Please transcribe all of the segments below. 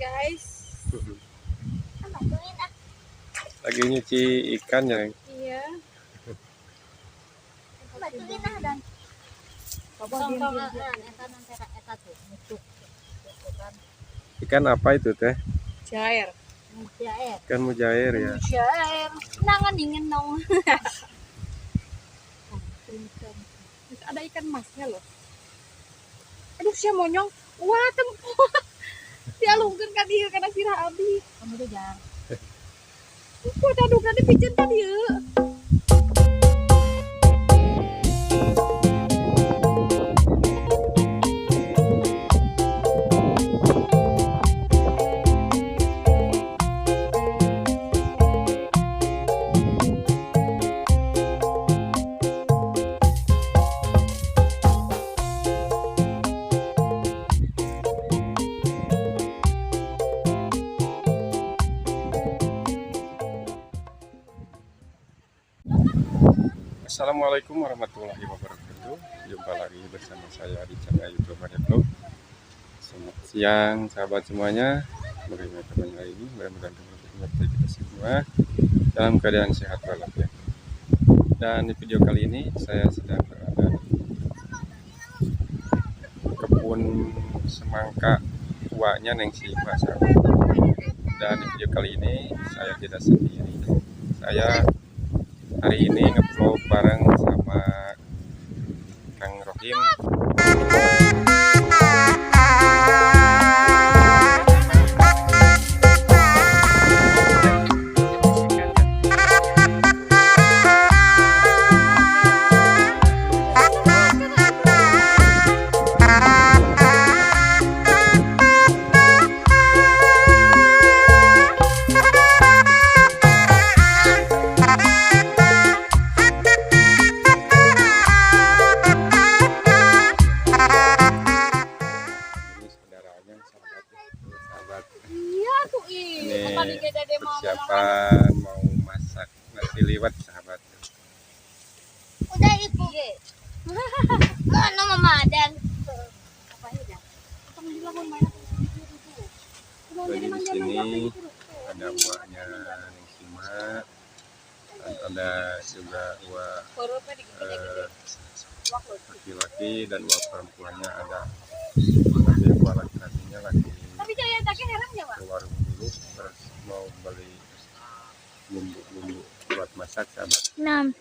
guys. Lagi nyuci ikan ya. Iya. Ikan apa itu teh? Jair. Ikan mujair ya. Jair. Nangan dingin dong. Ada ikan masnya loh. Aduh, sia monyong. Wah, tempo. Dialungkeun ka dieu kana sirah abdi. Kamu teh jang. Ku taduk nanti pijen ka dieu. Assalamualaikum warahmatullahi wabarakatuh. Jumpa lagi bersama saya di channel YouTube Vlog. Selamat siang sahabat semuanya. Bagaimana kabarnya hari ini? Mudah-mudahan teman-teman kita semua dalam keadaan sehat walafiat. Dan di video kali ini saya sedang berada di kebun semangka tuanya Neng Siva sahabat. Dan di video kali ini saya tidak sendiri. Saya hari ini nge-vlog bareng sama Kang Rohim. Persiapan mau masak nasi liwet sahabat. Udah ibu. Mana mama dan. Jadi di sini ada buahnya Neng Sima, dan ada juga buah laki-laki dan buah perempuannya ada. Tapi buah laki-lakinya lagi ke warung dulu, terus mau beli bumbu-bumbu buat masak sahabat. 6.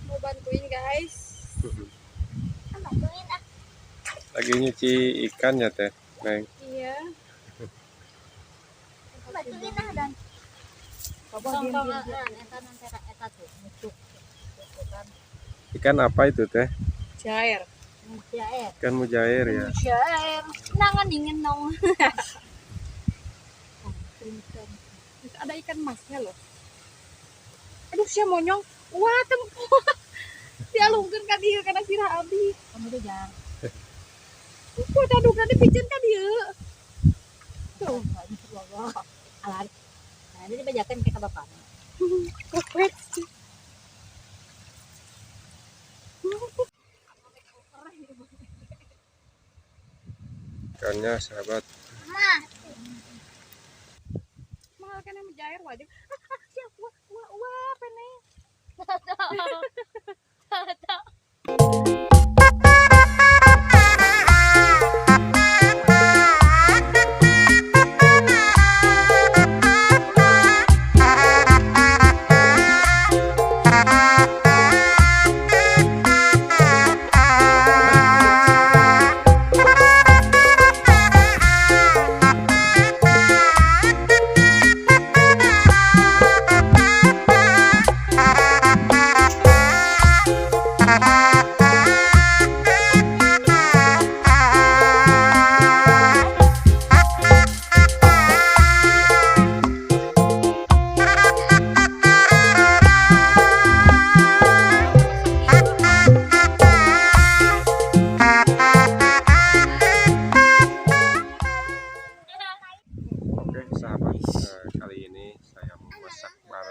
Mau bantuin guys. Lagi nyuci ikan ya teh, Neng. Iya. Ikan apa itu teh? Jair. Ikan mujair ya. Jair. Nangan dingin dong. Ada ikan masnya loh. Aduh, sia monyong. Wah, tempo. Dialungkeun ka dieu kana sirah abdi. Kamu teh jang. Ku taduk nanti pijen ka dieu. Tuh, Alat. Nah, ini dibajakan ke bapak. kopet. Ikannya sahabat. Mahal kan yang jair wajib. Siap. Wah, peneng.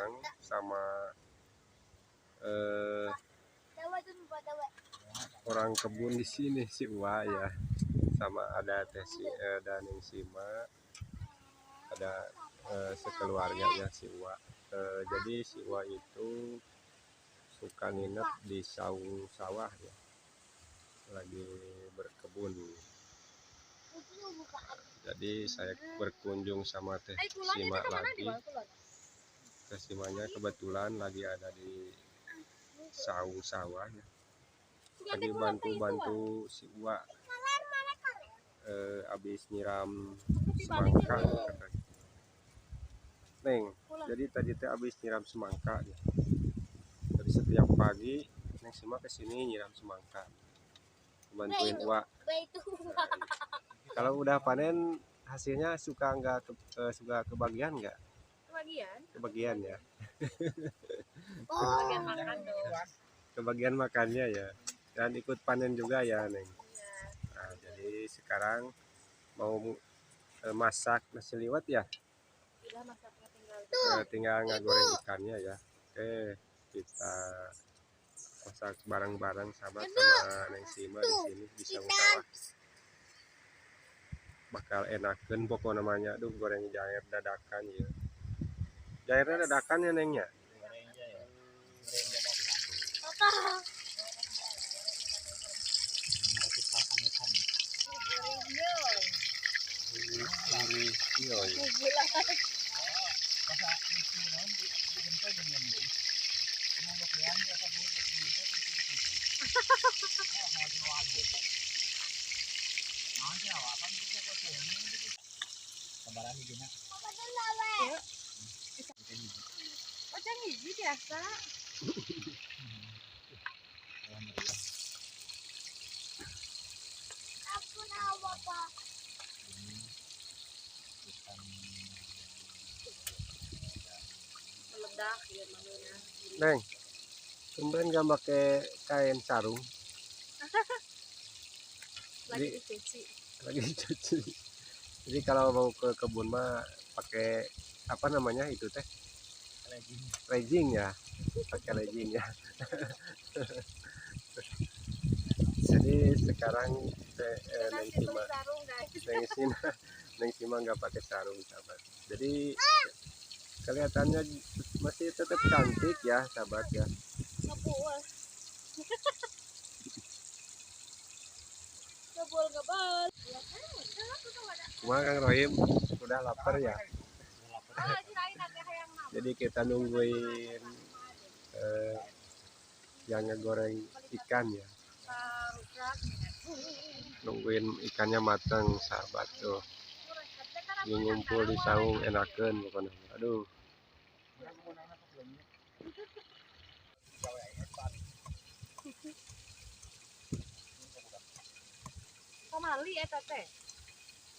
bareng sama orang kebun di sini si Uwa ya, sama ada dan yang Sima, ada sekeluarganya si Uwa. Jadi si Uwa itu suka nginep di saung sawah ya, lagi berkebun. Jadi saya berkunjung sama Teh Sima lagi. Teh Simanya kebetulan lagi ada di saung sawah ya. Lagi bantu-bantu si Uwa habis nyiram semangka katanya. Neng, jadi tadi teh habis nyiram semangka ya. Jadi setiap pagi Neng Sima kesini nyiram semangka, bantuin Uwa. Kalau udah panen hasilnya suka suka kebagian nggak? Kebagian ya. Bagian makan dong. Kebagian makannya ya. Dan ikut panen juga ya Neng. Nah, jadi sekarang mau masak nasi liwet ya. Udah masaknya Tinggal ngagoreng ikannya ya. Oke, kita masak bareng-bareng sahabat sama Neng Sima di sini bisa sawah. Bakal enakan pokok namanya. Aduh, goreng jair dadakan ya. Jairnya dadakan ya Nengnya. Macam hiji biasa. Meledak ya namanya. Neng, tumben gak pakai kain sarung. Lagi Jadi- dicuci. Lagi cuci. Jadi kalau mau ke kebun mah pakai apa namanya itu teh? Legging ya, pakai legging ya. Jadi sekarang Neng Nanti Sima, beli sarung guys. Neng Sima nggak pakai sarung sahabat. Jadi kelihatannya masih tetap cantik ya sahabat ya. Ngebul. Ngebul. Cuma Kang Rohim udah lapar ya. Ah, kirain ada yang nama. Jadi kita nungguin yang ngegoreng ikan ya. Rujak. Nungguin ikannya matang sahabat tuh. Ini ngumpul di saung enakan pokoknya. Aduh. Pamali eta teh.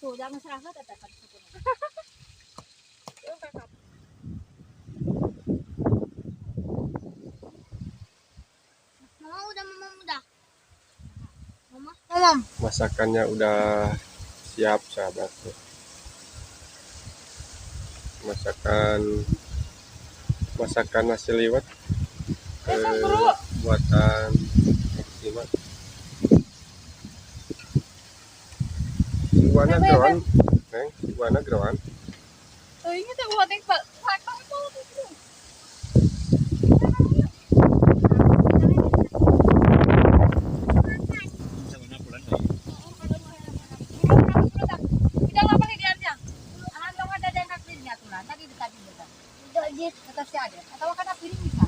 Tuh, jangan serasa tetap pada sepuluh. Mama udah. Mama. Masakannya udah siap sahabat tuh. Masakan nasi liwet buatan Sima. Iguana geroan, Neng, iguana geroan. Ini teh buat yang pakang itu. Tidak apa nih diamnya? Anak ada yang kakaknya tuh lah. Tadi Atas si ada. Atau kan piring bisa.